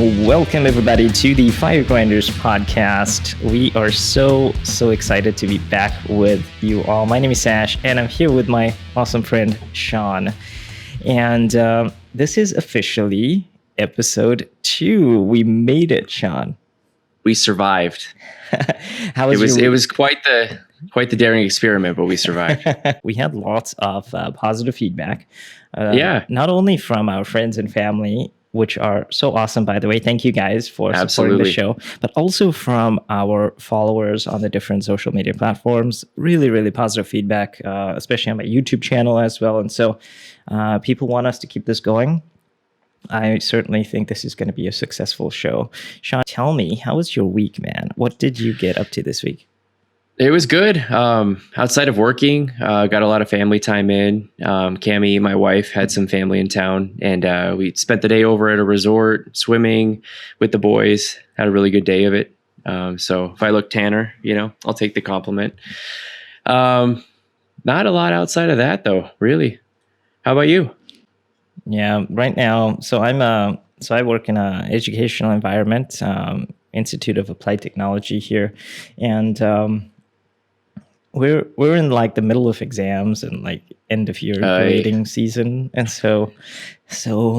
Welcome, everybody, to the Firegrinders podcast. We are so excited to be back with you all. My name is Sash, and I'm here with my awesome friend, Sean. And this is officially episode 2. We made it, Sean. We survived. How was it was quite the daring experiment, but we survived. We had lots of positive feedback. Yeah. Not only from our friends and family, which are so awesome, by the way. Thank you guys for supporting the show, but also from our followers on the different social media platforms. Really positive feedback, especially on my YouTube channel as well. And so people want us to keep this going. I certainly think this is going to be a successful show. Sean, tell me, how was your week, man? What did you get up to this week? It was good. Outside of working, got a lot of family time in. Cammie, my wife, had some family in town, and we spent the day over at a resort, swimming with the boys. Had a really good day of it. So if I look tanner, I'll take the compliment. Not a lot outside of that, though, really. How about you? Yeah, right now, I work in an educational environment, Institute of Applied Technology here, and we're in like the middle of exams and like end of year grading season, and so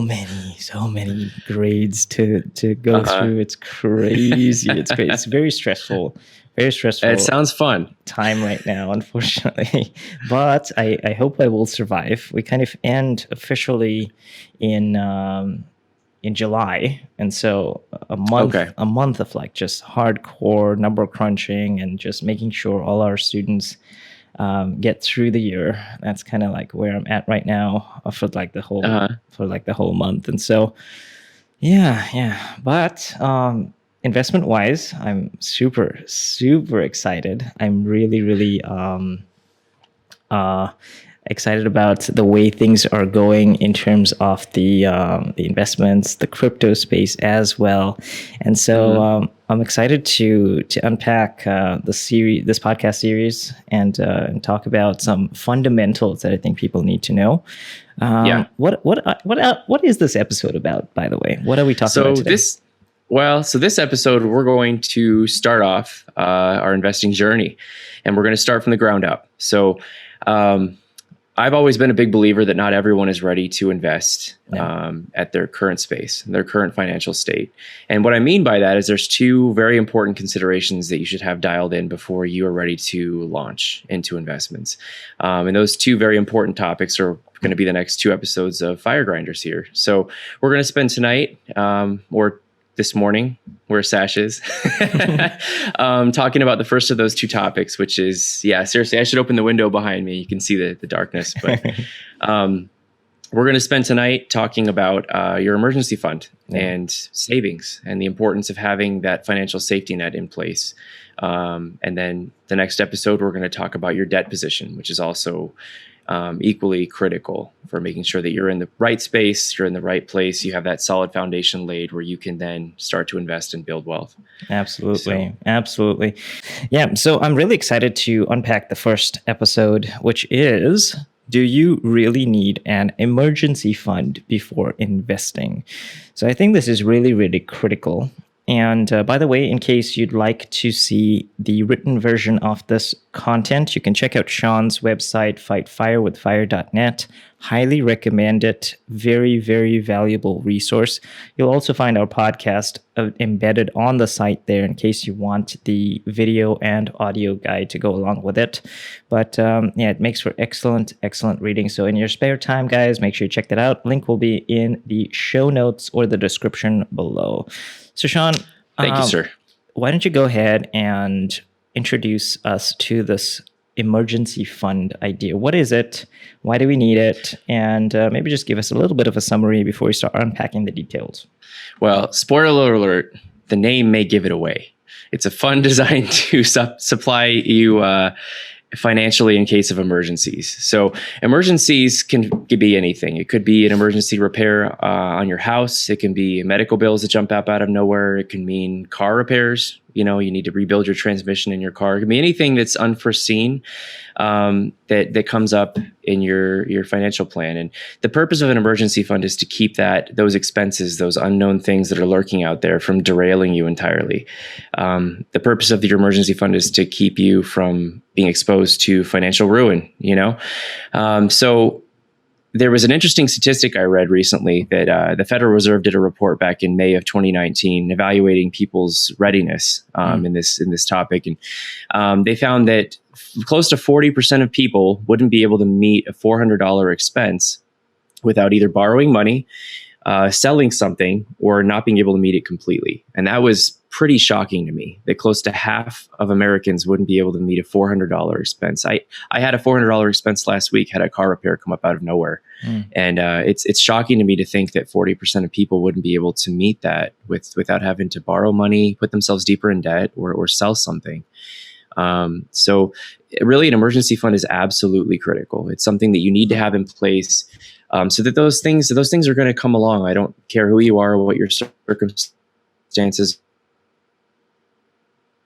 many grades to go through. It's crazy. It's very stressful. It sounds fun. Time right now, unfortunately, but I hope I will survive. We kind of end officially in July, and so a month of like just hardcore number crunching and just making sure all our students get through the year. That's kind of like where I'm at right now for like the whole month. And so yeah. But investment wise, I'm super excited. I'm really excited about the way things are going in terms of the investments, the crypto space as well. And so I'm excited to unpack this podcast series and talk about some fundamentals that I think people need to know. What is this episode about, by the way? What are we talking about today? So this episode, we're going to start off our investing journey, and we're going to start from the ground up. So I've always been a big believer that not everyone is ready to invest at their current space, their current financial state. And what I mean by that is there's 2 very important considerations that you should have dialed in before you are ready to launch into investments. And those 2 very important topics are going to be the next 2 episodes of Firegrinders here. So we're going to spend tonight or this morning, where Sash is, talking about the first of those 2 topics, which is, seriously, I should open the window behind me. You can see the darkness. But we're going to spend tonight talking about your emergency fund and savings and the importance of having that financial safety net in place. And then the next episode, we're going to talk about your debt position, which is also equally critical for making sure that you're in the right space, you're in the right place, you have that solid foundation laid where you can then start to invest and build wealth. Absolutely. Yeah, so I'm really excited to unpack the first episode, which is, do you really need an emergency fund before investing? So I think this is really critical. And by the way, in case you'd like to see the written version of this content, you can check out Sean's website, fightfirewithfire.net. Highly recommend it. Very valuable resource. You'll also find our podcast embedded on the site there in case you want the video and audio guide to go along with it. But it makes for excellent reading. So in your spare time, guys, make sure you check that out. Link will be in the show notes or the description below. So Sean, thank you, sir. Why don't you go ahead and introduce us to this emergency fund idea? What is it? Why do we need it? And maybe just give us a little bit of a summary before we start unpacking the details. Well, spoiler alert, the name may give it away. It's a fund designed to supply you financially in case of emergencies. So emergencies can be anything. It could be an emergency repair on your house. It can be medical bills that jump up out of nowhere. It can mean car repairs, You need to rebuild your transmission in your car. It can be anything that's unforeseen that comes up in your financial plan. And the purpose of an emergency fund is to keep those expenses, those unknown things that are lurking out there, from derailing you entirely. The purpose of your emergency fund is to keep you from being exposed to financial ruin. So there was an interesting statistic I read recently that the Federal Reserve did a report back in May of 2019 evaluating people's readiness in this topic, and they found that close to 40% of people wouldn't be able to meet a $400 expense without either borrowing money, selling something, or not being able to meet it completely. And that was pretty shocking to me, that close to half of Americans wouldn't be able to meet a $400 expense. I had a $400 expense last week, had a car repair come up out of nowhere. And it's shocking to me to think that 40% of people wouldn't be able to meet that without having to borrow money, put themselves deeper in debt, or sell something. So really, an emergency fund is absolutely critical. It's something that you need to have in place, so that those things are going to come along. I don't care who you are or what your circumstances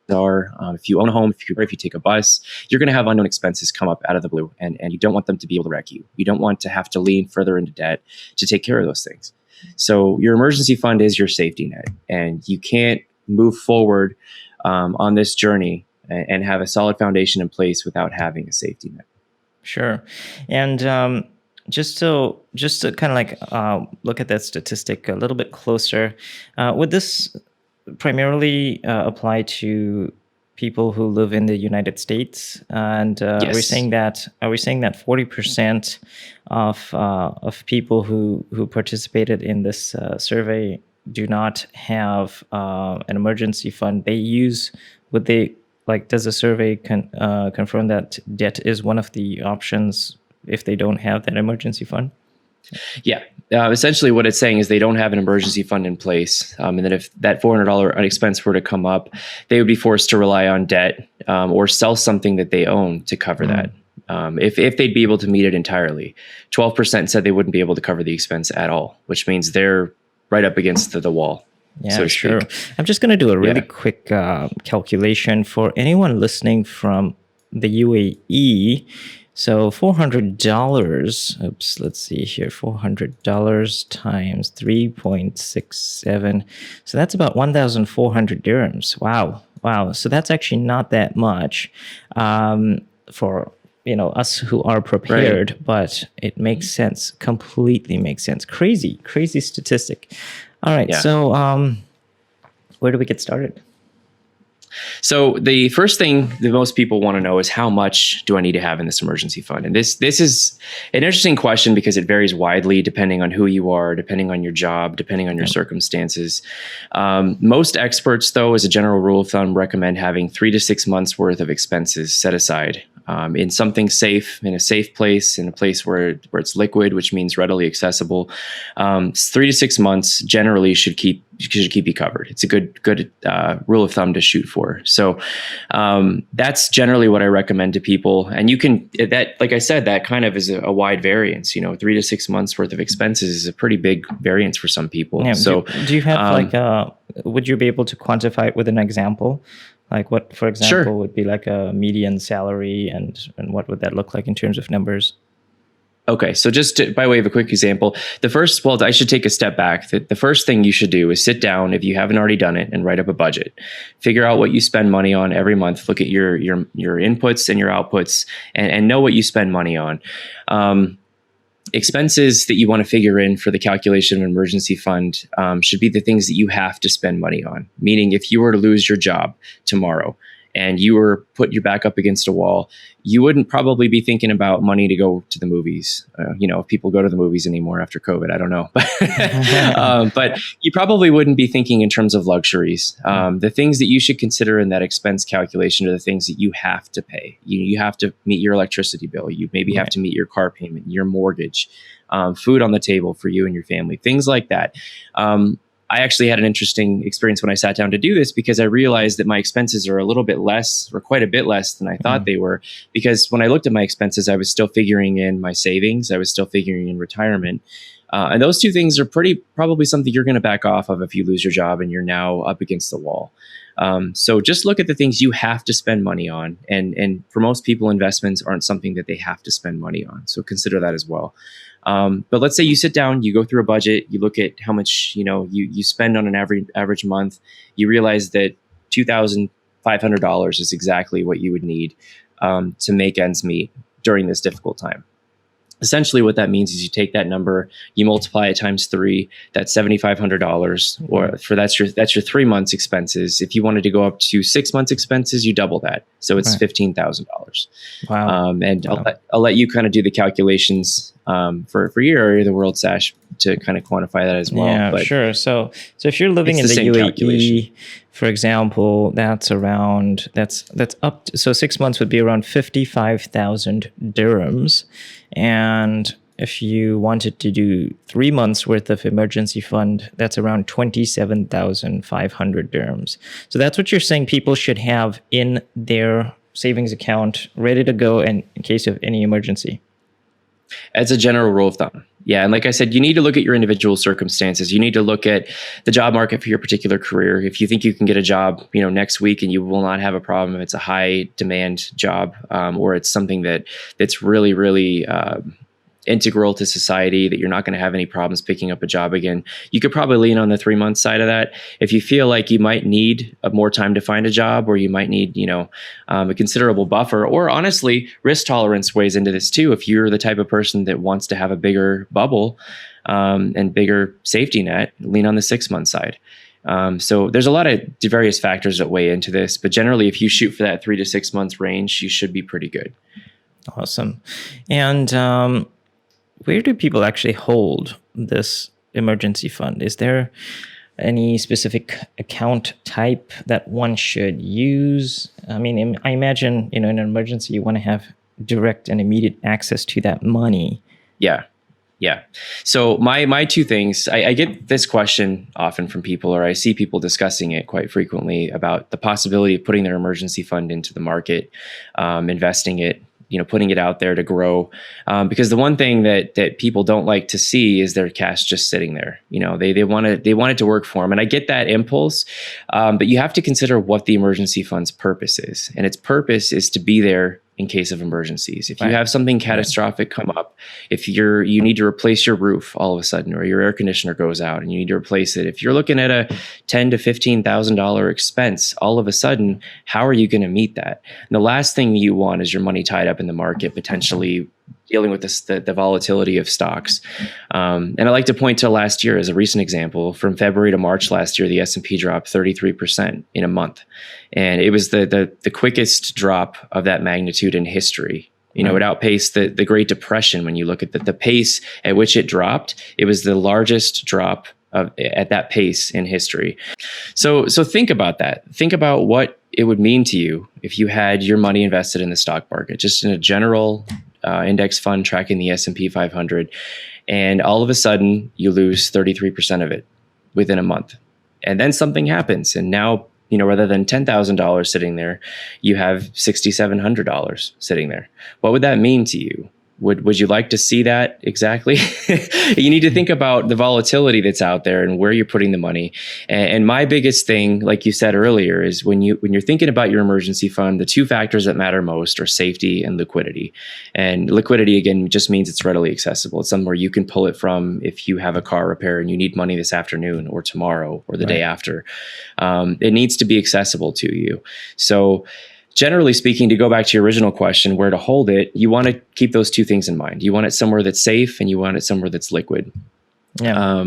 are. If you own a home, if you take a bus, you're going to have unknown expenses come up out of the blue, and you don't want them to be able to wreck you. You don't want to have to lean further into debt to take care of those things. So your emergency fund is your safety net, and you can't move forward on this journey and have a solid foundation in place without having a safety net. Sure. And just to kind of like look at that statistic a little bit closer, would this primarily apply to people who live in the United States? And Yes. are we saying that 40% of people who participated in this survey do not have an emergency fund? Does the survey confirm that debt is one of the options if they don't have that emergency fund? Yeah. Essentially what it's saying is they don't have an emergency fund in place. And then if that $400 expense were to come up, they would be forced to rely on debt or sell something that they own to cover that. If they'd be able to meet it entirely. 12% said they wouldn't be able to cover the expense at all, which means they're right up against the wall. Yeah, so to sure. speak. I'm just going to do a really quick calculation for anyone listening from the UAE. So $400, oops, let's see here, $400 times 3.67. So that's about 1,400 dirhams. Wow. So that's actually not that much for us who are prepared, right. But it makes sense, completely makes sense. Crazy statistic. All right, So where do we get started? So the first thing that most people want to know is, how much do I need to have in this emergency fund? And this is an interesting question because it varies widely depending on who you are, depending on your job, depending on your circumstances. Most experts, though, as a general rule of thumb, recommend having 3 to 6 months worth of expenses set aside in something safe, in a safe place, in a place where it's liquid, which means readily accessible. 3 to 6 months generally should keep you covered. It's a good rule of thumb to shoot for. So that's generally what I recommend to people. And you can, like I said, that kind of is a wide variance. 3 to 6 months worth of expenses is a pretty big variance for some people. Yeah, so do you have would you be able to quantify it with an example? Like what, for example, Sure. would be like a median salary, and what would that look like in terms of numbers? Okay, so by way of a quick example, I should take a step back. The first thing you should do is sit down, if you haven't already done it, and write up a budget. Figure out what you spend money on every month. Look at your inputs and your outputs, and know what you spend money on. Expenses that you want to figure in for the calculation of an emergency fund should be the things that you have to spend money on. Meaning, if you were to lose your job tomorrow and you were put your back up against a wall, you wouldn't probably be thinking about money to go to the movies. If people go to the movies anymore after COVID, I don't know. But you probably wouldn't be thinking in terms of luxuries. The things that you should consider in that expense calculation are the things that you have to pay. You have to meet your electricity bill. You maybe have to meet your car payment, your mortgage, food on the table for you and your family, things like that. I actually had an interesting experience when I sat down to do this, because I realized that my expenses are a little bit less, or quite a bit less than I thought they were. Because when I looked at my expenses, I was still figuring in my savings. I was still figuring in retirement. And those two things are probably something you're going to back off of if you lose your job and you're now up against the wall. So just look at the things you have to spend money on. And for most people, investments aren't something that they have to spend money on. So consider that as well. But let's say you sit down, you go through a budget, you look at how much, you spend on an average month, you realize that $2,500 is exactly what you would need to make ends meet during this difficult time. Essentially, what that means is you take that number, you multiply it times 3. That's $7,500, or that's your 3 months expenses. If you wanted to go up to 6 months expenses, you double that, so it's $15,000. Wow. And Wow. I'll let you kind of do the calculations for your area of the world, Sash, to kind of quantify that as well. Yeah, But sure. So if you're living in it's the the same UAE, calculation. for example, that's up to, so 6 months would be around 55,000 dirhams. And if you wanted to do 3 months worth of emergency fund, that's around 27,500 dirhams. So that's what you're saying people should have in their savings account ready to go in case of any emergency. As a general rule of thumb. Yeah. And like I said, you need to look at your individual circumstances. You need to look at the job market for your particular career. If you think you can get a job, next week and you will not have a problem if it's a high demand job, or it's something that's really, really integral to society, that you're not going to have any problems picking up a job again, you could probably lean on the 3 month side of that. If you feel like you might need more time to find a job, or you might need, a considerable buffer, or honestly, risk tolerance weighs into this too. If you're the type of person that wants to have a bigger bubble and bigger safety net, lean on the 6 month side. So there's a lot of various factors that weigh into this, but generally, if you shoot for that 3 to 6 months range, you should be pretty good. Awesome. And where do people actually hold this emergency fund? Is there any specific account type that one should use? I mean, I imagine, in an emergency, you want to have direct and immediate access to that money. Yeah. So my two things, I get this question often from people, or I see people discussing it quite frequently, about the possibility of putting their emergency fund into the market, investing it, putting it out there to grow. Because the one thing that people don't like to see is their cash just sitting there. They want it to work for them. And I get that impulse, but you have to consider what the emergency fund's purpose is. And its purpose is to be there in case of emergencies. If you have something catastrophic come up, if you need to replace your roof all of a sudden, or your air conditioner goes out and you need to replace it, if you're looking at a $10,000 to $15,000 expense, all of a sudden, how are you going to meet that? And the last thing you want is your money tied up in the market, potentially dealing with the volatility of stocks. And I like to point to last year as a recent example. From February to March last year, the S&P dropped 33% in a month. And it was the quickest drop of that magnitude in history. It outpaced the Great Depression. When you look at the pace at which it dropped, it was the largest drop at that pace in history. So think about that. Think about what it would mean to you if you had your money invested in the stock market, just in a general index fund tracking the S&P 500, and all of a sudden you lose 33% of it within a month. And then something happens, and now, rather than $10,000 sitting there, you have $6,700 sitting there. What would that mean to you? Would you like to see that exactly? You need to think about the volatility that's out there and where you're putting the money. And my biggest thing, like you said earlier, is when you're thinking about your emergency fund, the two factors that matter most are safety and liquidity. And liquidity, again, just means it's readily accessible. It's somewhere you can pull it from if you have a car repair and you need money this afternoon or tomorrow or the day after. It needs to be accessible to you. So generally speaking, to go back to your original question, where to hold it, you want to keep those two things in mind. You want it somewhere that's safe, and you want it somewhere that's liquid. Yeah.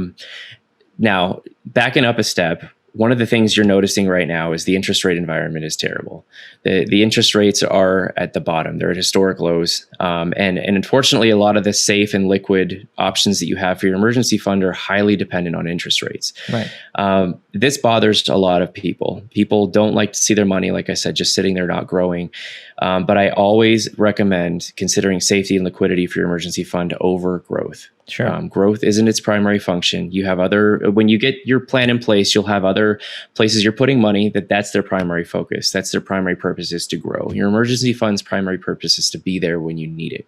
Now, backing up a step, one of the things you're noticing right now is the interest rate environment is terrible. The interest rates are at the bottom. They're at historic lows. And unfortunately, a lot of the safe and liquid options that you have for your emergency fund are highly dependent on interest rates. Right. This bothers a lot of people. People don't like to see their money, like I said, just sitting there not growing. But I always recommend considering safety and liquidity for your emergency fund over growth. Sure. Growth isn't its primary function. You have when you get your plan in place, you'll have other places you're putting money that's their primary focus. That's their primary purpose, is to grow. Your emergency fund's primary purpose is to be there when you need it.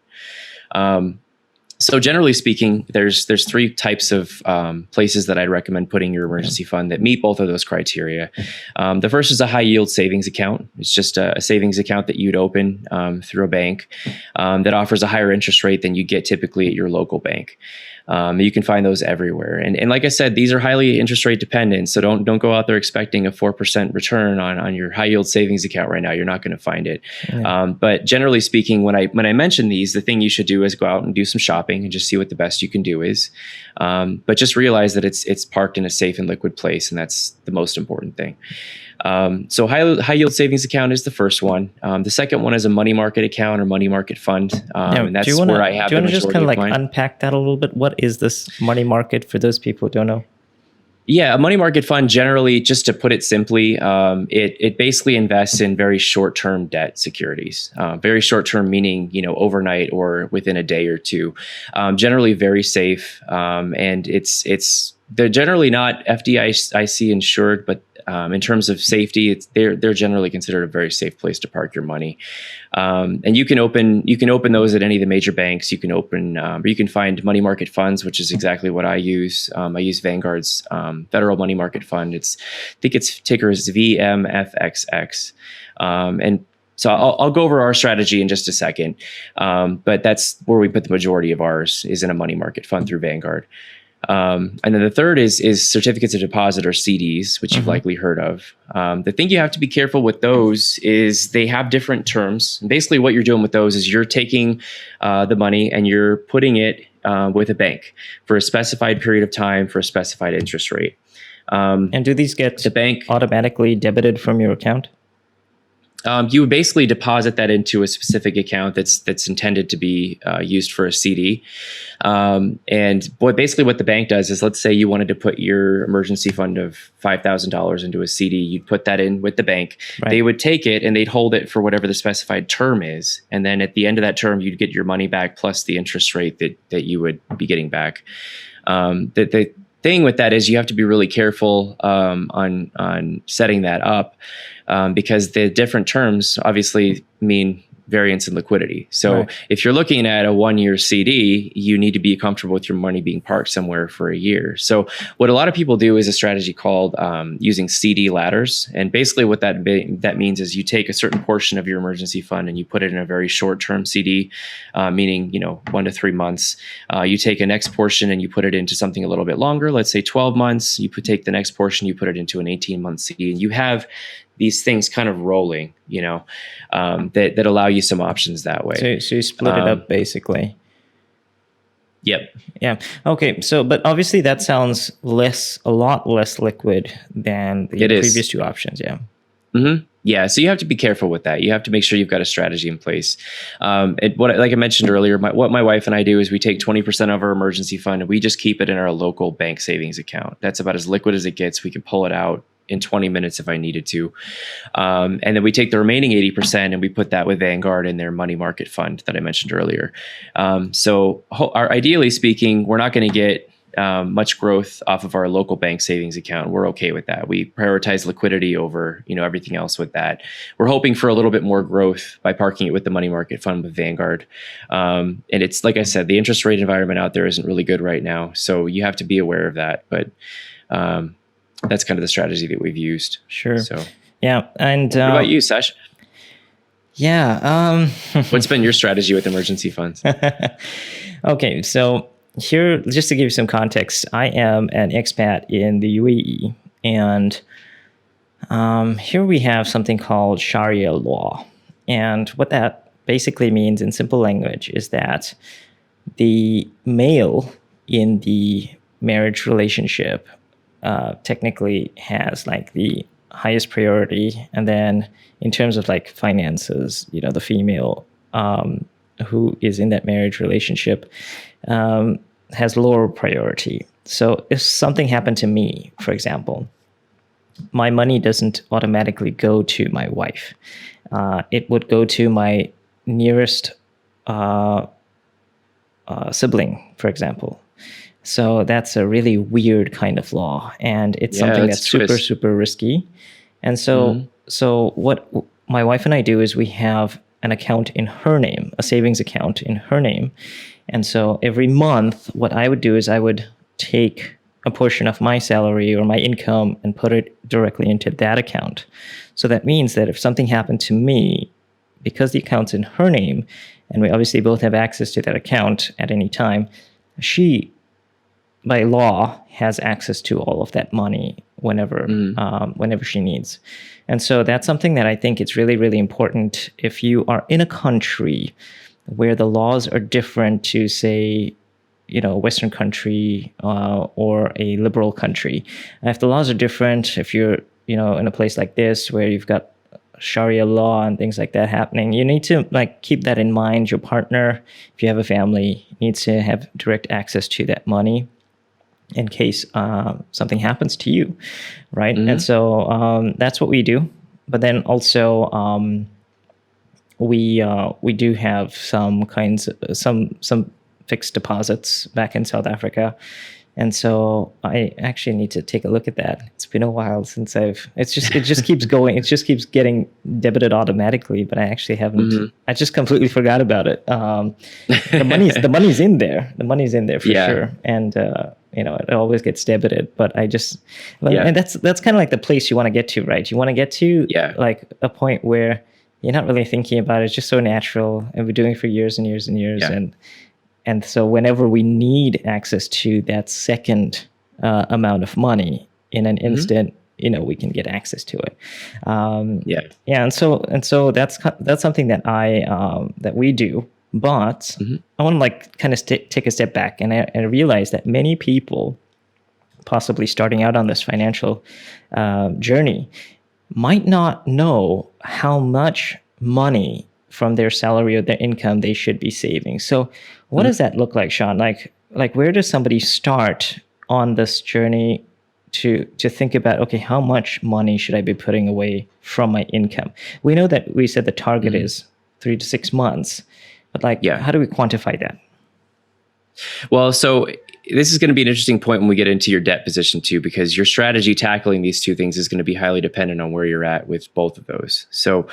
So generally speaking, there's three types of places that I'd recommend putting your emergency fund that meet both of those criteria. The first is a high yield savings account. It's just a savings account that you'd open through a bank that offers a higher interest rate than you get typically at your local bank. You can find those everywhere. And like I said, these are highly interest rate dependent. So don't go out there expecting a 4% return on your high yield savings account right now. You're not going to find it. Yeah. But generally speaking, when I mention these, the thing you should do is go out and do some shopping and just see what the best you can do is. But just realize that it's parked in a safe and liquid place. And that's the most important thing. So high yield savings account is the first one. The second one is a money market account or money market fund. And that's where I have the majority of mine. Do you want to just kind of like unpack that a little bit? What is this money market for those people who don't know? Yeah, a money market fund generally, just to put it simply, it basically invests in very short-term debt securities. Very short-term meaning, overnight or within a day or two. Generally very safe, and they're generally not FDIC insured, but in terms of safety, they're generally considered a very safe place to park your money. And you can open those at any of the major banks. You can open, or you can find money market funds, which is exactly what I use. I use Vanguard's Federal Money Market Fund. I think its ticker is VMFXX. And so I'll go over our strategy in just a second. But that's where we put the majority of ours, is in a money market fund through Vanguard. And then the third is certificates of deposit or CDs, which you've likely heard of. The thing you have to be careful with those is they have different terms. And basically what you're doing with those is you're taking the money and you're putting it with a bank for a specified period of time for a specified interest rate. And do these get the bank automatically debited from your account? You would basically deposit that into a specific account that's intended to be used for a CD. And what the bank does is, let's say you wanted to put your emergency fund of $5,000 into a CD, you'd put that in with the bank. Right. They would take it and they'd hold it for whatever the specified term is. And then at the end of that term, you'd get your money back plus the interest rate that you would be getting back. The thing with that is you have to be really careful on setting that up. Because the different terms obviously mean variance in liquidity. So if you're looking at a 1-year CD, you need to be comfortable with your money being parked somewhere for a year. So what a lot of people do is a strategy called using CD ladders. And basically what that means is you take a certain portion of your emergency fund and you put it in a very short-term CD, meaning 1 to 3 months. You take a next portion and you put it into something a little bit longer, let's say 12 months. You take the next portion, you put it into an 18-month CD, and you have these things kind of rolling, that allow you some options that way. So you split it up basically. Yep. Yeah. Okay. So, but obviously that sounds a lot less liquid than the previous two options. Yeah. Mm-hmm. Yeah. So you have to be careful with that. You have to make sure you've got a strategy in place. Like I mentioned earlier, what my wife and I do is we take 20% of our emergency fund and we just keep it in our local bank savings account. That's about as liquid as it gets. We can pull it out in 20 minutes if I needed to. And then we take the remaining 80% and we put that with Vanguard in their money market fund that I mentioned earlier. So ideally speaking, we're not going to get much growth off of our local bank savings account. We're okay with that. We prioritize liquidity over, everything else with that. We're hoping for a little bit more growth by parking it with the money market fund with Vanguard. And it's, like I said, the interest rate environment out there isn't really good right now. So you have to be aware of that. But that's kind of the strategy that we've used. Sure. So yeah. And what about you, Sash? Yeah. What's been your strategy with emergency funds? Okay. So here, just to give you some context, I am an expat in the UAE, and here we have something called Sharia law. And what that basically means in simple language is that the male in the marriage relationship technically has like the highest priority, and then in terms of like finances, the female who is in that marriage relationship has lower priority. So if something happened to me, for example, my money doesn't automatically go to my wife. It would go to my nearest sibling, for example. So that's a really weird kind of law, and it's something that's super risky. And so, so what my wife and I do is we have an account in her name, a savings account in her name, And so every month, what I would do is I would take a portion of my salary or my income and put it directly into that account. So that means that if something happened to me, because the account's in her name, and we obviously both have access to that account at any time, she, by law, has access to all of that money whenever she needs. And so that's something that I think it's really, really important if you are in a country where the laws are different to, say, a Western country or a liberal country. And if the laws are different, if you're, in a place like this where you've got Sharia law and things like that happening, you need to keep that in mind. Your partner, if you have a family, needs to have direct access to that money in case something happens to you, right? And so that's what we do. But then also we do have some fixed deposits back in South Africa. And so I actually need to take a look at that. It's been a while since it just keeps going. It just keeps getting debited automatically, but I actually haven't, I just completely forgot about it. The money's in there. The money's in there for sure. And, it always gets debited, but and that's kind of like the place you want to get to, right? You want to get to like a point where you're not really thinking about it. It's just so natural, and we're doing it for years and years and years. And so whenever we need access to that second amount of money in an instant, we can get access to it. And so that's something that that we do. But I want to kind of take a step back and realize that many people, possibly starting out on this financial journey, might not know how much money from their salary or their income they should be saving. So what does that look like, Sean? Like where does somebody start on this journey to think about, okay, how much money should I be putting away from my income? We know that we said the target is 3 to 6 months, but how do we quantify that? Well, so this is going to be an interesting point when we get into your debt position too, because your strategy tackling these two things is going to be highly dependent on where you're at with both of those. So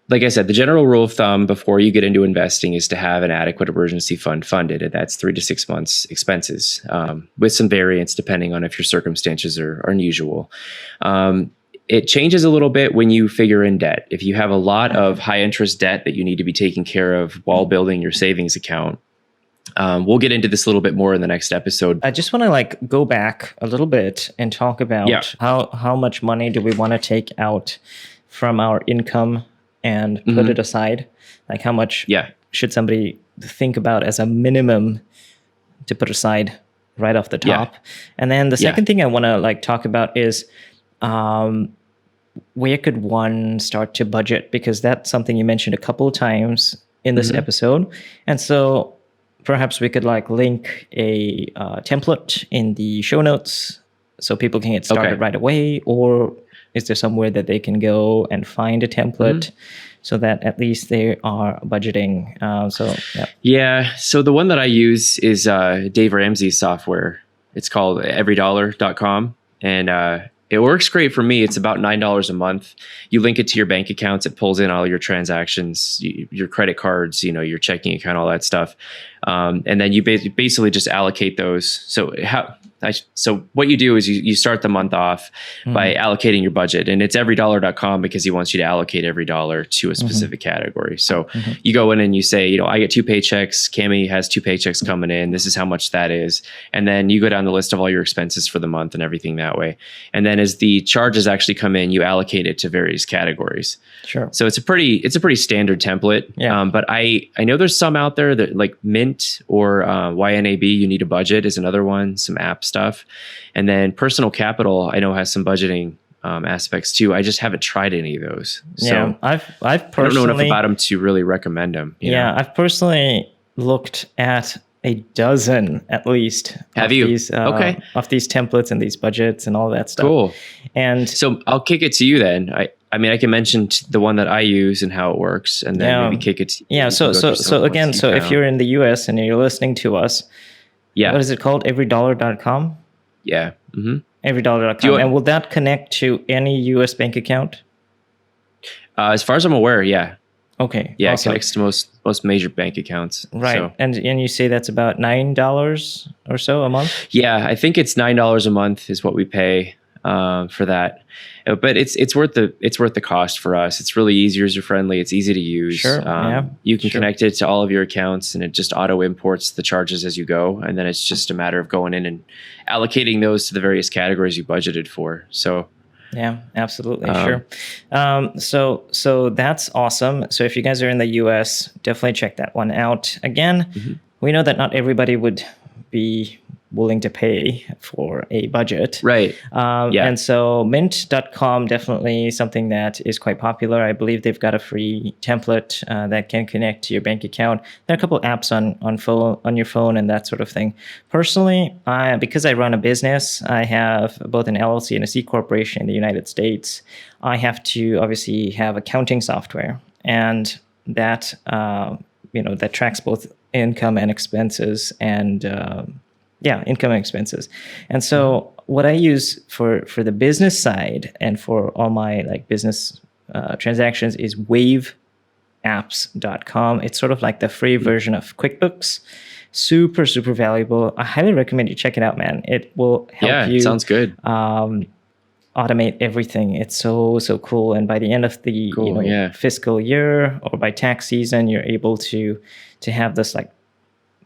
like I said, the general rule of thumb before you get into investing is to have an adequate emergency fund funded, and that's 3 to 6 months expenses, with some variance depending on if your circumstances are unusual. It changes a little bit when you figure in debt. If you have a lot of high interest debt that you need to be taking care of while building your savings account, we'll get into this a little bit more in the next episode. I just want to go back a little bit and talk about how much money do we want to take out from our income and put it aside. Like how much should somebody think about as a minimum to put aside right off the top? And then the second thing I want to talk about is where could one start to budget? Because that's something you mentioned a couple of times in this episode. And so perhaps we could link a template in the show notes so people can get started right away, or is there somewhere that they can go and find a template so that at least they are budgeting? So the one that I use is Dave Ramsey's software. It's called everydollar.com, and it works great for me. It's about $9 a month. You link it to your bank accounts. It pulls in all your transactions, your credit cards, your checking account, all that stuff. And then you basically just allocate those. So what you do is you start the month off by allocating your budget, and it's everydollar.com because he wants you to allocate every dollar to a specific category. So you go in and you say, I get 2 paychecks. Cami has 2 paychecks coming in. This is how much that is. And then you go down the list of all your expenses for the month and everything that way. And then as the charges actually come in, you allocate it to various categories. Sure. So it's a pretty standard template. Yeah. But I know there's some out there that like Mint or YNAB, you need a budget is another one, some app stuff. And then Personal Capital, I know has some budgeting aspects too. I just haven't tried any of those. So I've personally, I don't know enough about them to really recommend them. You know? I've personally looked at a dozen at least. Have you? Of these templates and these budgets and all that stuff. Cool. And so I'll kick it to you then. I mean, I can mention the one that I use and how it works, and then maybe kick it to you. Yeah. So again, if you're in the US and you're listening to us, what is it called? Everydollar.com? Yeah. Mm-hmm. Everydollar.com. And will that connect to any US bank account? As far as I'm aware, yeah. Okay. Yeah, it Awesome. connects to most major bank accounts. Right. So, And you say that's about $9 or so a month? yeah, I think it's $9 a month is what we pay for that. But it's worth the cost for us. It's really user friendly. It's easy to use. Sure. Yeah. You can Sure. connect it to all of your accounts, and it just auto imports the charges as you go. And then it's just a matter of going in and allocating those to the various categories you budgeted for. So. Yeah, absolutely. Sure. So that's awesome. So if you guys are in the US, definitely check that one out. Again, we know that not everybody would be willing to pay for a budget. Right. Yeah. And so mint.com definitely something that is quite popular. I believe they've got a free template that can connect to your bank account. There are a couple of apps on your phone and that sort of thing. Personally, because I run a business, I have both an LLC and a C corporation in the United States. I have to obviously have accounting software, and that that tracks both income and expenses and income and expenses. And so what I use for the business side and for all my like business transactions is waveapps.com. It's sort of like the free version of QuickBooks. Super, super valuable. I highly recommend you check it out, man. It will help you. Yeah, sounds good. Automate everything. It's so cool. And by the end of the fiscal year or by tax season, you're able to have this like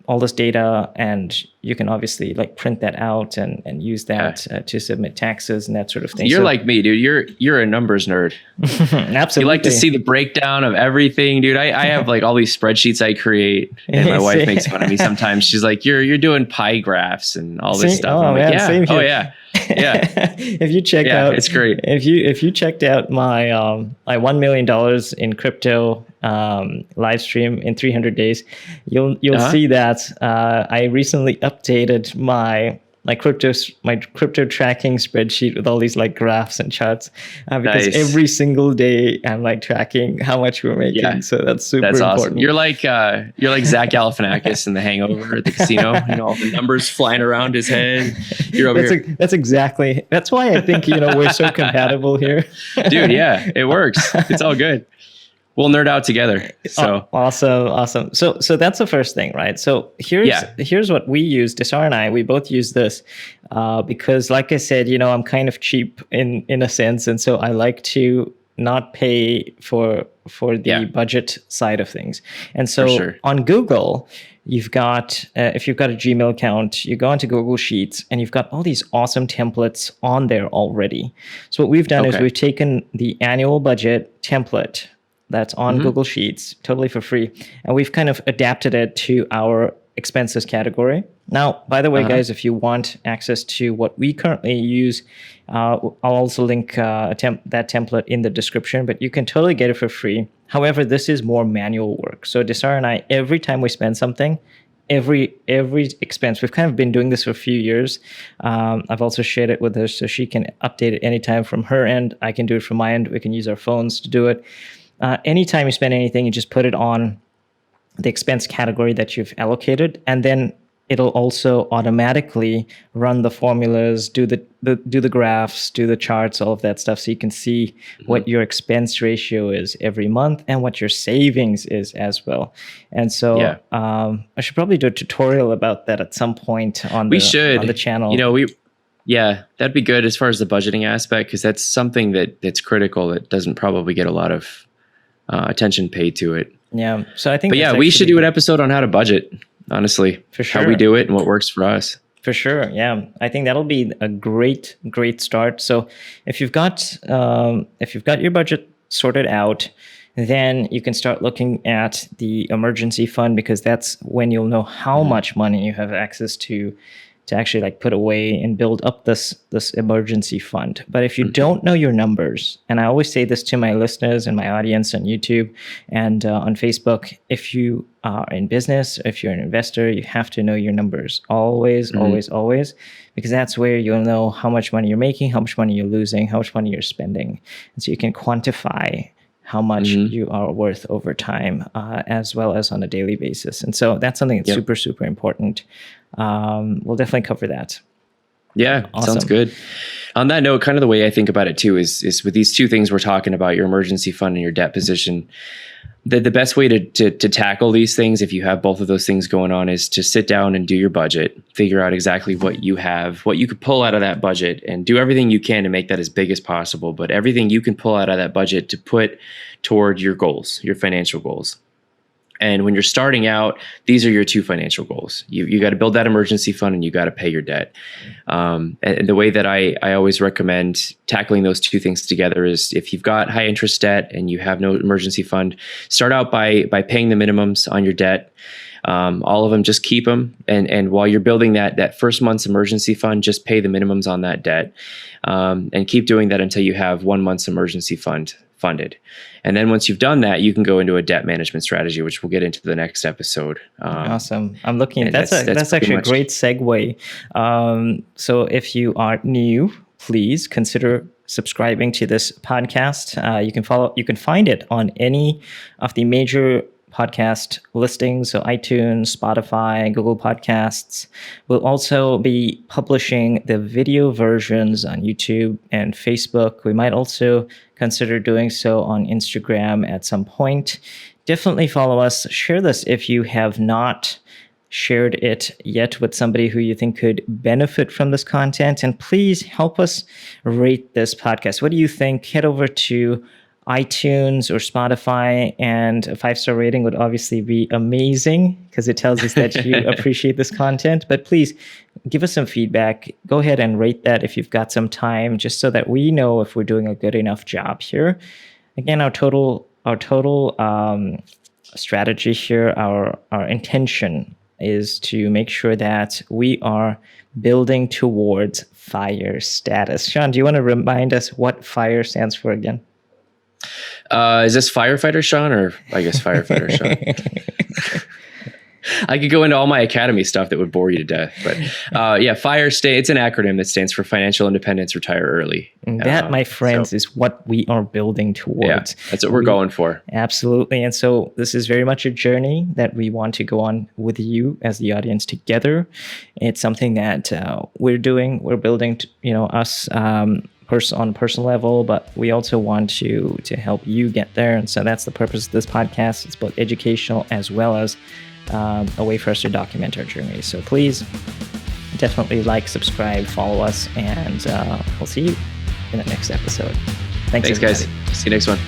all this data, and you can obviously like print that out and use that to submit taxes and that sort of thing. You're like me, dude. You're a numbers nerd. Absolutely. You like to see the breakdown of everything, dude. I have like all these spreadsheets I create, and my wife makes fun of me sometimes. She's like, "You're doing pie graphs and all this stuff." Oh, I'm man, like, "Yeah, same here. oh yeah." Yeah. If you check out, it's great. If you checked out my my $1 million in crypto live stream in 300 days, you'll see that I recently updated my crypto tracking spreadsheet with all these like graphs and charts because every single day I'm like tracking how much we're making. Yeah. So that's super important. Awesome. You're like Zach Galifianakis in The Hangover at the casino. All the numbers flying around his head. You're over here. That's why I think we're so compatible here, dude. Yeah, it works. It's all good. We'll nerd out together. So awesome. So that's the first thing, right? So here's what we use. Desar and I, we both use this because, like I said, I'm kind of cheap in a sense, and so I like to not pay for the budget side of things. And so on Google, you've got if you've got a Gmail account, you go into Google Sheets, and you've got all these awesome templates on there already. So what we've done is we've taken the annual budget template that's on Google Sheets totally for free, and we've kind of adapted it to our expenses category. Now, by the way, guys, if you want access to what we currently use, I'll also link that template in the description, but you can totally get it for free. However, this is more manual work. So Desar and I, every time we spend something, every expense, we've kind of been doing this for a few years. I've also shared it with her so she can update it anytime from her end. I can do it from my end. We can use our phones to do it. Anytime you spend anything, you just put it on the expense category that you've allocated, and then it'll also automatically run the formulas, do the graphs, do the charts, all of that stuff, so you can see what your expense ratio is every month and what your savings is as well. And so I should probably do a tutorial about that at some point on the channel. That'd be good as far as the budgeting aspect, because that's something that's critical that doesn't probably get a lot of attention paid to it. Yeah. So I think, we should do an episode on how to budget, honestly, for sure, how we do it and what works for us. For sure. Yeah. I think that'll be a great start. So if you've got your budget sorted out, then you can start looking at the emergency fund, because that's when you'll know how much money you have access to actually like put away and build up this emergency fund. But if you don't know your numbers, and I always say this to my listeners and my audience on YouTube and on Facebook, if you are in business, if you're an investor, you have to know your numbers. Always, always, because that's where you'll know how much money you're making, how much money you're losing, how much money you're spending. And so you can quantify how much you are worth over time, as well as on a daily basis. And so that's something that's super, super important. We'll definitely cover that. Yeah, Awesome. sounds good. On that note, kind of the way I think about it too is with these two things we're talking about, your emergency fund and your debt position. The best way to tackle these things, if you have both of those things going on, is to sit down and do your budget, figure out exactly what you have, what you could pull out of that budget, and do everything you can to make that as big as possible. But everything you can pull out of that budget to put toward your goals, your financial goals. And when you're starting out, these are your two financial goals. You got to build that emergency fund and you got to pay your debt. And the way that I always recommend tackling those two things together is if you've got high interest debt and you have no emergency fund, start out by paying the minimums on your debt. All of them, just keep them. And while you're building that first month's emergency fund, just pay the minimums on that debt. And keep doing that until you have 1 month's emergency fund funded. And then once you've done that, you can go into a debt management strategy, which we'll get into the next episode. Awesome. I'm looking. That's actually a great segue. So if you are new, please consider subscribing to this podcast. You can find it on any of the major podcast listings, so iTunes, Spotify, Google Podcasts. We'll also be publishing the video versions on YouTube and Facebook. We might also consider doing so on Instagram at some point. Definitely follow us. Share this if you have not shared it yet with somebody who you think could benefit from this content. And please help us rate this podcast. What do you think? Head over to iTunes or Spotify, and a 5-star rating would obviously be amazing because it tells us that you appreciate this content. But please give us some feedback. Go ahead and rate that if you've got some time, just so that we know if we're doing a good enough job here. Again, our total strategy here, our intention is to make sure that we are building towards FIRE status. Sean, do you want to remind us what FIRE stands for again? Is this firefighter Sean, or I guess firefighter Sean? I could go into all my academy stuff that would bore you to death, but yeah, FIRE it's an acronym that stands for Financial Independence, Retire Early. That, my friends, is what we are building towards. Yeah, that's what we're going for. Absolutely. And so this is very much a journey that we want to go on with you as the audience together. It's something that we're doing. We're building, us on a personal level, but we also want to help you get there. And so that's the purpose of this podcast. It's both educational as well as a way for us to document our journey. So please definitely subscribe, follow us, and we'll see you in the next episode. Thanks guys. See you next one.